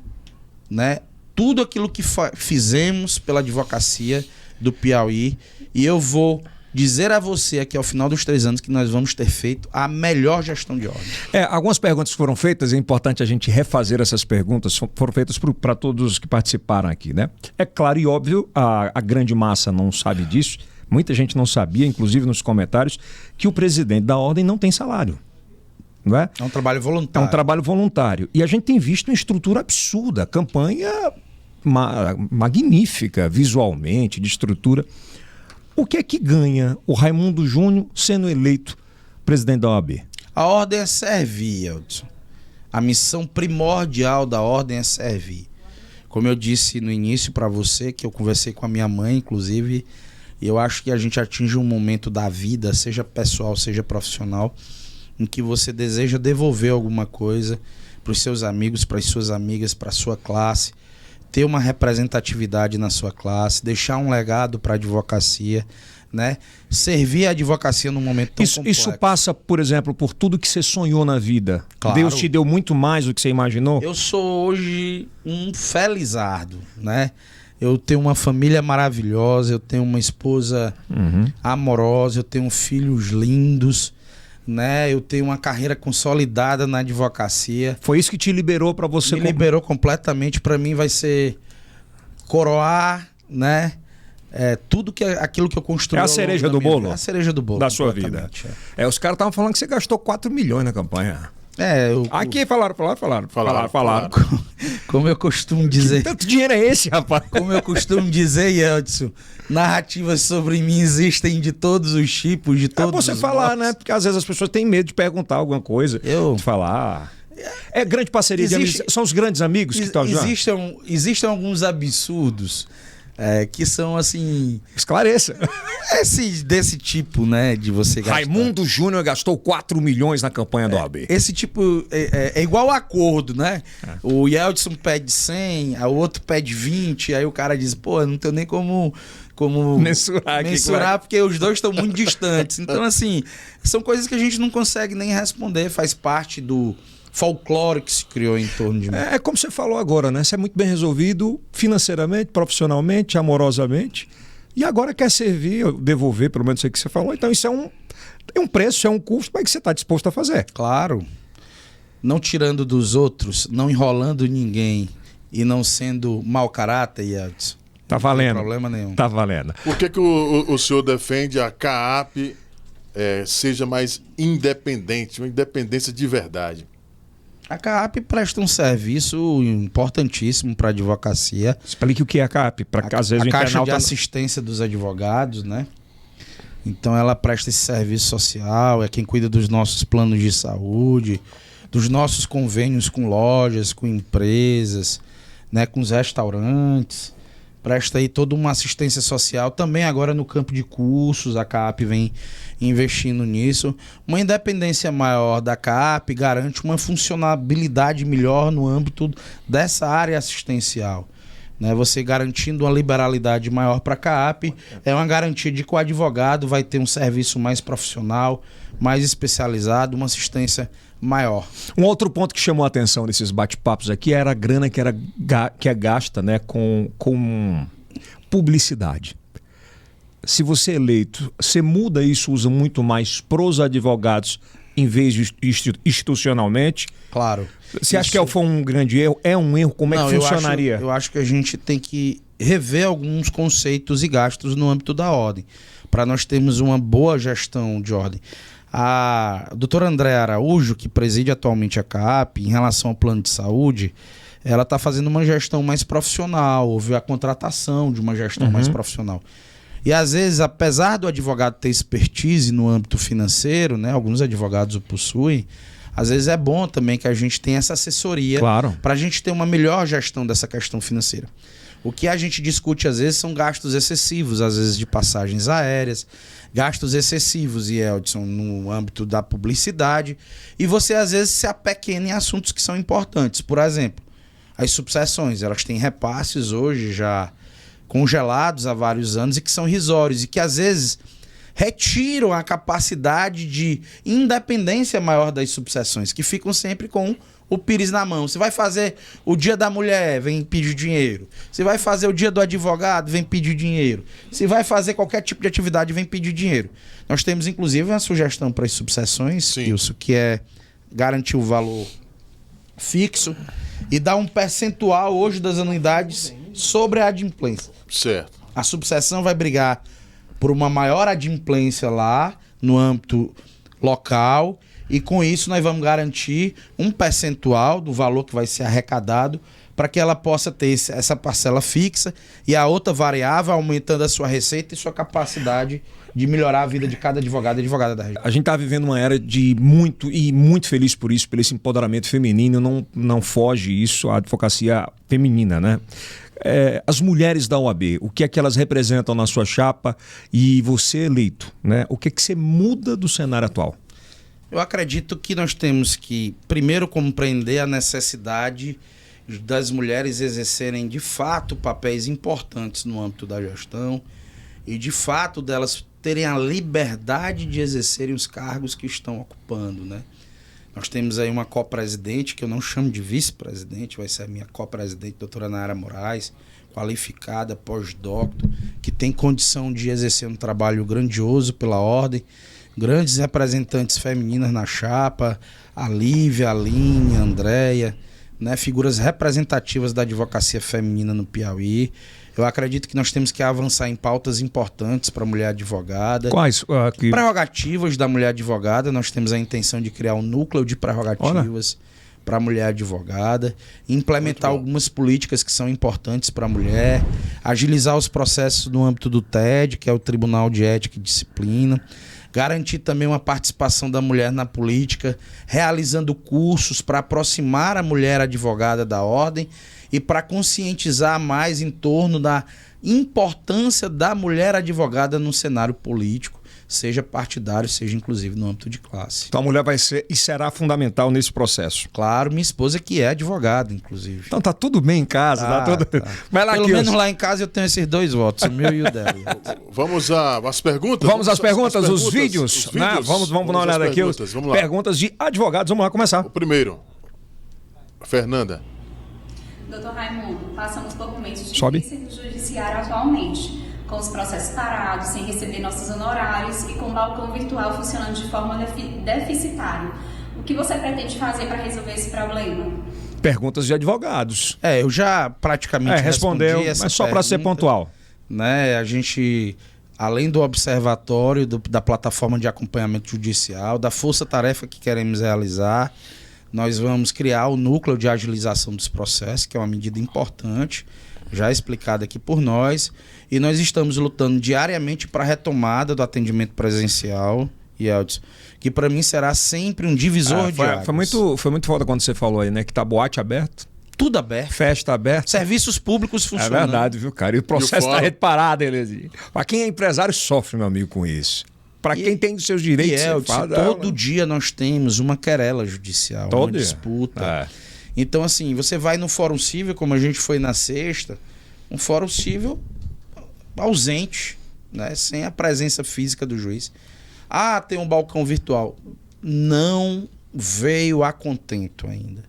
tudo aquilo que fizemos pela advocacia do Piauí. E eu vou dizer a você aqui ao final dos 3 anos que nós vamos ter feito a melhor gestão de ordem. Algumas perguntas foram feitas, é importante a gente refazer essas perguntas, foram feitas para todos os que participaram aqui, né? É claro e óbvio, a grande massa não sabe disso, muita gente não sabia, inclusive nos comentários, que o presidente da ordem não tem salário. Não é? É um trabalho voluntário. É um trabalho voluntário. E a gente tem visto uma estrutura absurda, campanha magnífica visualmente, de estrutura. O que é que ganha o Raimundo Júnior sendo eleito presidente da OAB? A ordem é servir, Eldson. A missão primordial da ordem é servir. Como eu disse no início para você, que eu conversei com a minha mãe, inclusive, e eu acho que a gente atinge um momento da vida, seja pessoal, seja profissional, em que você deseja devolver alguma coisa para os seus amigos, para as suas amigas, para a sua classe, ter uma representatividade na sua classe, deixar um legado para a advocacia, né? Servir a advocacia num momento tão complexo. Isso passa, por exemplo, por tudo que você sonhou na vida. Claro. Deus te deu muito mais do que você imaginou? Eu sou hoje um felizardo, né? Eu tenho uma família maravilhosa, eu tenho uma esposa amorosa, eu tenho filhos lindos, né? Eu tenho uma carreira consolidada na advocacia. Foi isso que te liberou para você? Me liberou completamente. Para mim vai ser coroar, né? Tudo aquilo que eu construí. É a cereja do bolo? É a cereja do bolo. Da sua vida. Os caras estavam falando que você gastou 4 milhões na campanha. Aqui falaram. Como eu costumo dizer. Que tanto dinheiro é esse, rapaz? Como eu costumo dizer, Eldson, narrativas sobre mim existem de todos os tipos, de todos os você falar, modos. né? Porque às vezes as pessoas têm medo de perguntar alguma coisa. De falar. É grande parceria de amigos. São os grandes amigos que estão ajudando? Existem alguns absurdos que são assim... Esclareça. Desse tipo, né? De você gastar. Raimundo Júnior gastou 4 milhões na campanha do OAB. Esse tipo é igual acordo, né? O Yeldson pede 100, o outro pede 20, aí o cara diz, pô, não tenho nem como mensurar porque os dois estão muito distantes. Então, assim, são coisas que a gente não consegue nem responder, faz parte do folclore que se criou em torno de mim. É como você falou agora, né? Você é muito bem resolvido financeiramente, profissionalmente, amorosamente. E agora quer servir, devolver, pelo menos isso que você falou. Então isso é um preço, é um custo, mas que você está disposto a fazer. Claro. Não tirando dos outros, não enrolando ninguém e não sendo mau caráter, Yeldson. Tá valendo. Não tem problema nenhum. Tá valendo. Por que o senhor defende a CAAP seja mais independente, uma independência de verdade? A CAAP presta um serviço importantíssimo para a advocacia. Explique o que é a CAAP, para que às vezes a Caixa de Assistência dos Advogados, né? Então ela presta esse serviço social, é quem cuida dos nossos planos de saúde, dos nossos convênios com lojas, com empresas, né, com os restaurantes. Presta aí toda uma assistência social. Também agora no campo de cursos, a CAAP vem investindo nisso. Uma independência maior da CAAP garante uma funcionabilidade melhor no âmbito dessa área assistencial. Né? Você garantindo uma liberalidade maior para a CAAP é uma garantia de que o advogado vai ter um serviço mais profissional, mais especializado, uma assistência maior. Um outro ponto que chamou a atenção nesses bate-papos aqui era a grana que é gasta, né, com publicidade. Se você é eleito, você muda isso, usa muito mais pros advogados em vez de institucionalmente? Claro. Você acha que foi um grande erro? É um erro? Como é que funcionaria? Eu acho que a gente tem que rever alguns conceitos e gastos no âmbito da ordem, para nós termos uma boa gestão de ordem. A doutora Andréa Araújo, que preside atualmente a CAAP, em relação ao plano de saúde, ela está fazendo uma gestão mais profissional, houve a contratação de uma gestão mais profissional. E às vezes, apesar do advogado ter expertise no âmbito financeiro, né, alguns advogados o possuem, às vezes é bom também que a gente tenha essa assessoria para a gente ter uma melhor gestão dessa questão financeira. O que a gente discute às vezes são gastos excessivos, às vezes de passagens aéreas, gastos excessivos, Yeldson, no âmbito da publicidade, e você às vezes se apequena em assuntos que são importantes. Por exemplo, as subseções, elas têm repasses hoje já congelados há vários anos e que são irrisórios e que às vezes retiram a capacidade de independência maior das subseções, que ficam sempre com o pires na mão. Se vai fazer o dia da mulher, vem pedir dinheiro. Se vai fazer o dia do advogado, vem pedir dinheiro. Se vai fazer qualquer tipo de atividade, vem pedir dinheiro. Nós temos, inclusive, uma sugestão para as subseções, Wilson, que é garantir o valor fixo e dar um percentual hoje das anuidades sobre a adimplência. Certo. A subseção vai brigar por uma maior adimplência lá no âmbito local e com isso nós vamos garantir um percentual do valor que vai ser arrecadado para que ela possa ter essa parcela fixa e a outra variável aumentando a sua receita e sua capacidade de melhorar a vida de cada advogado e advogada da região. A gente está vivendo uma era de muito feliz por isso, pelo esse empoderamento feminino, não foge isso à advocacia feminina, né? As mulheres da OAB, o que é que elas representam na sua chapa e você eleito, né? O que é que você muda do cenário atual? Eu acredito que nós temos que, primeiro, compreender a necessidade das mulheres exercerem, de fato, papéis importantes no âmbito da gestão e, de fato, delas terem a liberdade de exercerem os cargos que estão ocupando, né? Nós temos aí uma co-presidente, que eu não chamo de vice-presidente, vai ser a minha co-presidente, doutora Nayara Moraes, qualificada, pós-doutor, que tem condição de exercer um trabalho grandioso pela ordem, grandes representantes femininas na chapa, a Lívia, a Aline, a Andréia, né, figuras representativas da advocacia feminina no Piauí. Eu acredito que nós temos que avançar em pautas importantes para a mulher advogada. Quais? Prerrogativas da mulher advogada. Nós temos a intenção de criar um núcleo de prerrogativas para a mulher advogada, implementar algumas políticas que são importantes para a mulher, agilizar os processos no âmbito do TED, que é o Tribunal de Ética e Disciplina, garantir também uma participação da mulher na política, realizando cursos para aproximar a mulher advogada da ordem e para conscientizar mais em torno da importância da mulher advogada no cenário político, seja partidário, seja inclusive no âmbito de classe. Então a mulher vai ser e será fundamental nesse processo. Claro, minha esposa que é advogada, inclusive. Então tá tudo bem em casa, tá tudo... Tá. Vai lá, Pelo menos lá em casa eu tenho esses dois votos, o meu e o dela. Vamos às perguntas? Vamos às perguntas, os vídeos. Né? Vamos dar uma olhada aqui. Vamos lá. Perguntas de advogados. Vamos lá começar. O primeiro, Fernanda. Doutor Raimundo, passamos por momentos Sobe. difíceis no judiciário atualmente, com os processos parados, sem receber nossos honorários e com o balcão virtual funcionando de forma deficitária. O que você pretende fazer para resolver esse problema? Perguntas de advogados. Eu já praticamente respondeu, respondi essa mas só para ser pergunta, pontual. né? A gente, além do observatório, da plataforma de acompanhamento judicial, da força-tarefa que queremos realizar, nós vamos criar o núcleo de agilização dos processos, que é uma medida importante, já explicada aqui por nós, e nós estamos lutando diariamente para a retomada do atendimento presencial, e Eldson, que para mim será sempre um divisor de águas. Foi muito foda quando você falou aí, né? Que tá boate aberto, Tudo aberto. festa aberta. Serviços públicos funcionando. É verdade, viu, cara? E o processo E o tá fórum? parado, Elezinho. Pra quem é empresário, sofre, meu amigo, com isso. Pra quem tem os seus direitos, você fala, todo dia nós temos uma querela judicial, Todo uma dia. disputa. É. Então, assim, você vai no Fórum Civil, como a gente foi na sexta, um Fórum Civil ausente, né? Sem a presença física do juiz. Tem um balcão virtual. Não veio a contento ainda.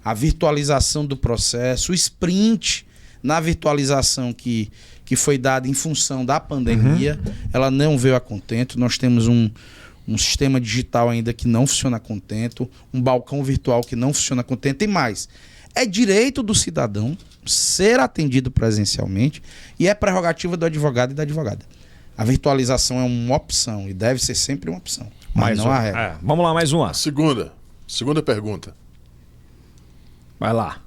A virtualização do processo, o sprint na virtualização que foi dada em função da pandemia, ela não veio a contento. Nós temos um sistema digital ainda que não funciona a contento, um balcão virtual que não funciona a contento, e mais. É direito do cidadão ser atendido presencialmente e é prerrogativa do advogado e da advogada. A virtualização é uma opção e deve ser sempre uma opção, mas não a regra. Vamos lá, mais uma. Segunda pergunta. Vai lá.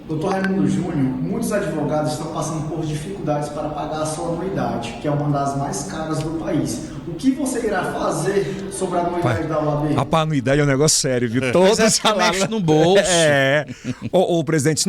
Doutor Raimundo Júnior, muitos advogados estão passando por dificuldades para pagar a sua anuidade, que é uma das mais caras do país. O que você irá fazer sobre a anuidade da OAB? A anuidade é um negócio sério, viu? Mas Todos é que mexe no bolso. Ô, presidente,